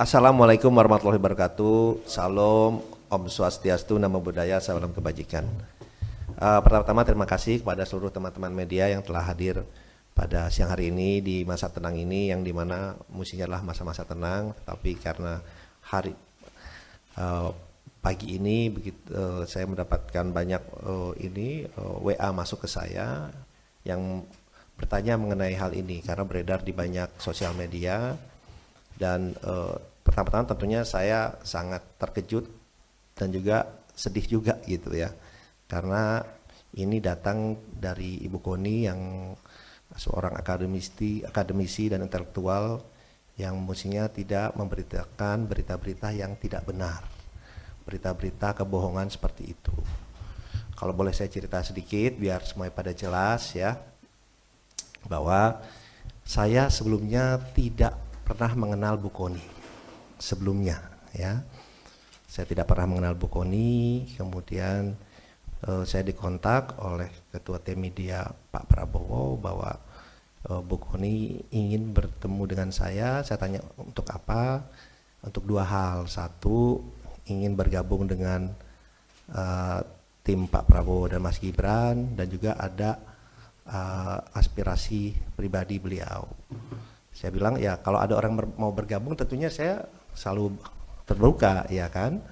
Assalamualaikum warahmatullahi wabarakatuh. Salam, Om Swastiastu, Namo Buddhaya, salam kebajikan. Pertama-tama terima kasih kepada seluruh teman-teman media yang telah hadir pada siang hari ini di masa tenang ini, yang dimana musiknya adalah masa-masa tenang, tapi karena hari pagi ini begitu saya mendapatkan banyak WA masuk ke saya yang bertanya mengenai hal ini karena beredar di banyak sosial media. Dan pertama-tama tentunya saya sangat terkejut dan juga sedih juga gitu ya, karena ini datang dari Ibu Koni yang seorang akademisi dan intelektual yang mestinya tidak memberitakan berita-berita yang tidak benar, berita-berita kebohongan seperti itu. Kalau boleh saya cerita sedikit biar semuanya pada jelas ya, bahwa saya sebelumnya tidak pernah mengenal Bu Koni sebelumnya ya. Saya tidak pernah mengenal Bu Koni, kemudian saya dikontak oleh Ketua Tim Media Pak Prabowo bahwa Bu Koni ingin bertemu dengan saya. Saya tanya untuk apa? Untuk dua hal. Satu, ingin bergabung dengan tim Pak Prabowo dan Mas Gibran, dan juga ada aspirasi pribadi beliau. Saya bilang ya kalau ada orang mau bergabung tentunya saya selalu terbuka ya kan.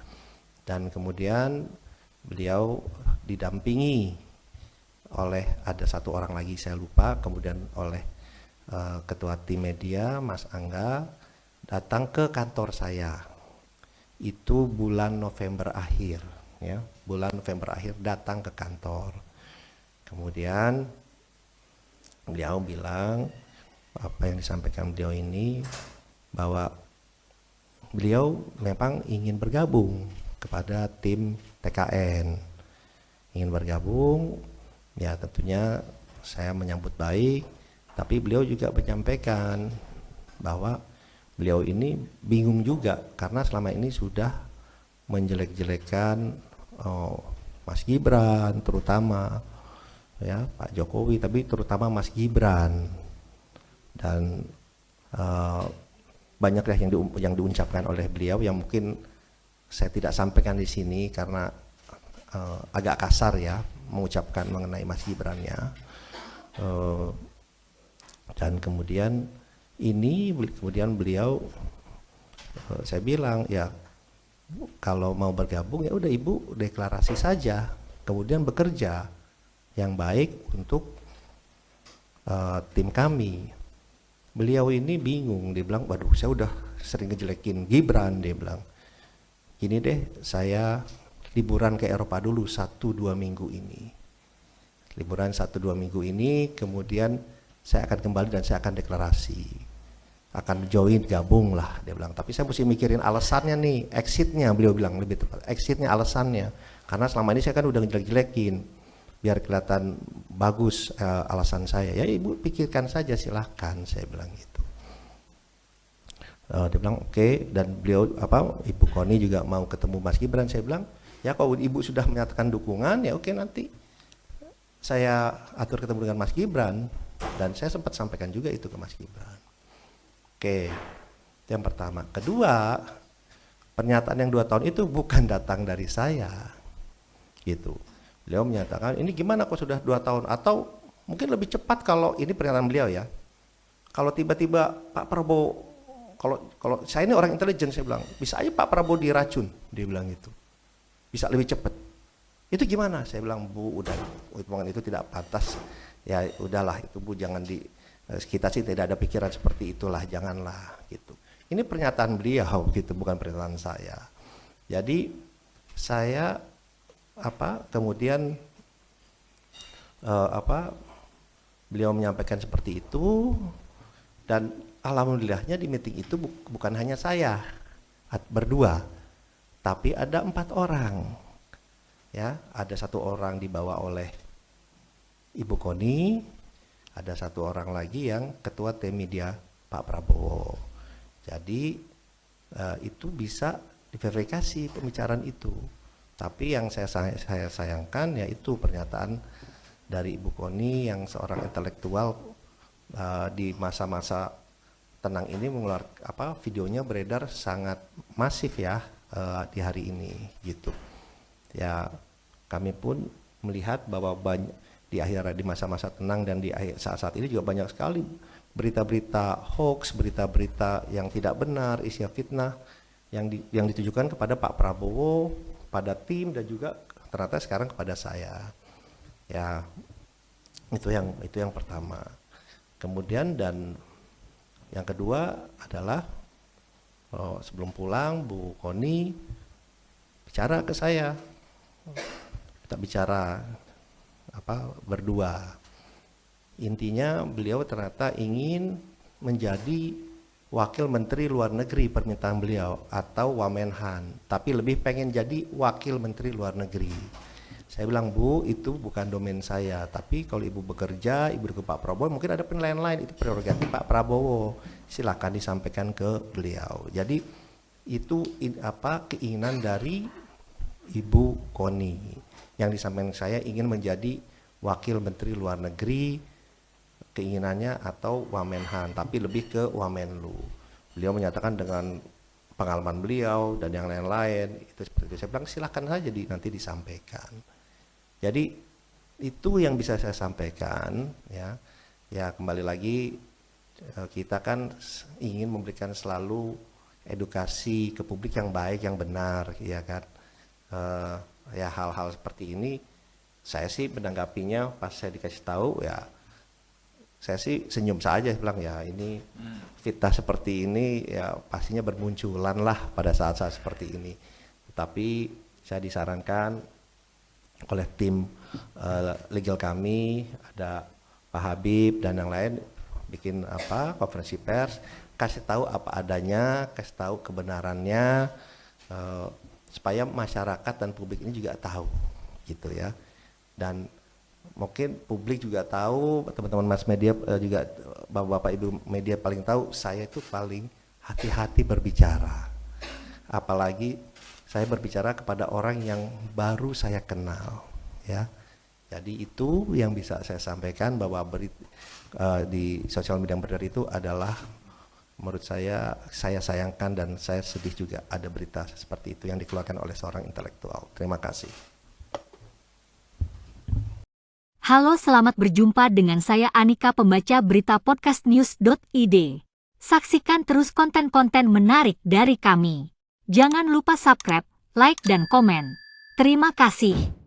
Dan kemudian beliau didampingi oleh ada satu orang lagi saya lupa, kemudian oleh Ketua Tim Media Mas Angga datang ke kantor saya. Itu bulan November akhir ya, bulan November akhir datang ke kantor. Kemudian beliau bilang apa yang disampaikan beliau ini, bahwa beliau memang ingin bergabung kepada tim TKN, ingin bergabung ya. Tentunya saya menyambut baik, tapi beliau juga menyampaikan bahwa beliau ini bingung juga karena selama ini sudah menjelek-jelekan Mas Gibran terutama ya, Pak Jokowi, tapi terutama Mas Gibran. Dan banyak yang diucapkan oleh beliau yang mungkin saya tidak sampaikan di sini karena agak kasar ya mengucapkan mengenai Mas Gibrannya. Dan kemudian beliau saya bilang ya kalau mau bergabung ya udah Ibu deklarasi saja, kemudian bekerja yang baik untuk tim kami. Beliau ini bingung, dia bilang, waduh saya udah sering ngejelekin Gibran, dia bilang, gini deh saya liburan ke Eropa dulu 1-2 minggu ini. Liburan 1-2 minggu ini, kemudian saya akan kembali dan saya akan deklarasi. Akan join, gabung lah, dia bilang. Tapi saya mesti mikirin alasannya nih, exitnya, beliau bilang lebih tepat, exitnya, alasannya. Karena selama ini saya kan udah ngejelek-jelekin, biar kelihatan bagus alasan saya. Ya Ibu pikirkan saja silahkan, saya bilang gitu. Dia bilang oke. Dan beliau Ibu Koni juga mau ketemu Mas Gibran. Saya bilang ya kalau Ibu sudah menyatakan dukungan ya oke, nanti saya atur ketemu dengan Mas Gibran. Dan saya sempat sampaikan juga itu ke Mas Gibran. Oke, itu yang pertama. Kedua, pernyataan yang 2 tahun itu bukan datang dari saya gitu. Beliau menyatakan ini gimana kok sudah 2 tahun, atau mungkin lebih cepat kalau ini pernyataan beliau ya, kalau tiba-tiba Pak Prabowo, kalau saya ini orang intelijen, saya bilang bisa aja Pak Prabowo diracun, dia bilang gitu, bisa lebih cepat. Itu gimana? Saya bilang Bu udah itu tidak pantas ya, udahlah itu Bu, jangan kita sih tidak ada pikiran seperti itulah, janganlah gitu. Ini pernyataan beliau gitu, bukan pernyataan saya. Jadi saya kemudian beliau menyampaikan seperti itu, dan alhamdulillahnya di meeting itu bukan hanya saya berdua, tapi ada 4 orang ya. Ada 1 orang dibawa oleh Ibu Koni, ada 1 orang lagi yang Ketua Tim Media Pak Prabowo. Jadi itu bisa diverifikasi pembicaraan itu. Tapi yang saya sayangkan yaitu pernyataan dari Ibu Koni yang seorang intelektual di masa-masa tenang ini videonya beredar sangat masif ya di hari ini gitu. Ya kami pun melihat bahwa di masa-masa tenang dan di saat-saat ini juga banyak sekali berita-berita hoax, berita-berita yang tidak benar, isi fitnah yang ditujukan kepada Pak Prabowo, pada tim, dan juga ternyata sekarang kepada saya. Ya itu yang pertama. Kemudian dan yang kedua adalah sebelum pulang Bu Koni bicara ke saya, kita bicara berdua. Intinya beliau ternyata ingin menjadi wakil menteri luar negeri permintaan beliau atau Wamenhan, tapi lebih pengen jadi wakil menteri luar negeri. Saya bilang, Bu, itu bukan domain saya, tapi kalau Ibu bekerja, Ibu ke Pak Prabowo, mungkin ada penilaian lain, itu prerogatif Pak Prabowo, silakan disampaikan ke beliau. Jadi itu keinginan dari Ibu Koni yang disampaikan saya ingin menjadi wakil menteri luar negeri, keinginannya atau Wamenhan, tapi lebih ke Wamenlu. Beliau menyatakan dengan pengalaman beliau dan yang lain-lain itu seperti itu. Saya bilang silakan saja nanti disampaikan. Jadi itu yang bisa saya sampaikan ya. Ya kembali lagi kita kan ingin memberikan selalu edukasi ke publik yang baik, yang benar, ya kan. Ya hal-hal seperti ini saya sih menanggapinya pas saya dikasih tahu ya saya sih senyum saja, bilang ya ini fitnah seperti ini ya pastinya bermunculan lah pada saat-saat seperti ini. Tapi saya disarankan oleh tim legal kami, ada Pak Habib dan yang lain bikin konferensi pers, kasih tahu apa adanya, kasih tahu kebenarannya supaya masyarakat dan publik ini juga tahu gitu ya. Dan mungkin publik juga tahu, teman-teman mass media juga, bapak-bapak ibu media paling tahu saya itu paling hati-hati berbicara, apalagi saya berbicara kepada orang yang baru saya kenal ya. Jadi itu yang bisa saya sampaikan, bahwa di sosial media yang beredar itu adalah menurut saya sayangkan dan saya sedih juga ada berita seperti itu yang dikeluarkan oleh seorang intelektual. Terima kasih. Halo, selamat berjumpa dengan saya Anika, pembaca berita podcastnews.id. Saksikan terus konten-konten menarik dari kami. Jangan lupa subscribe, like, dan komen. Terima kasih.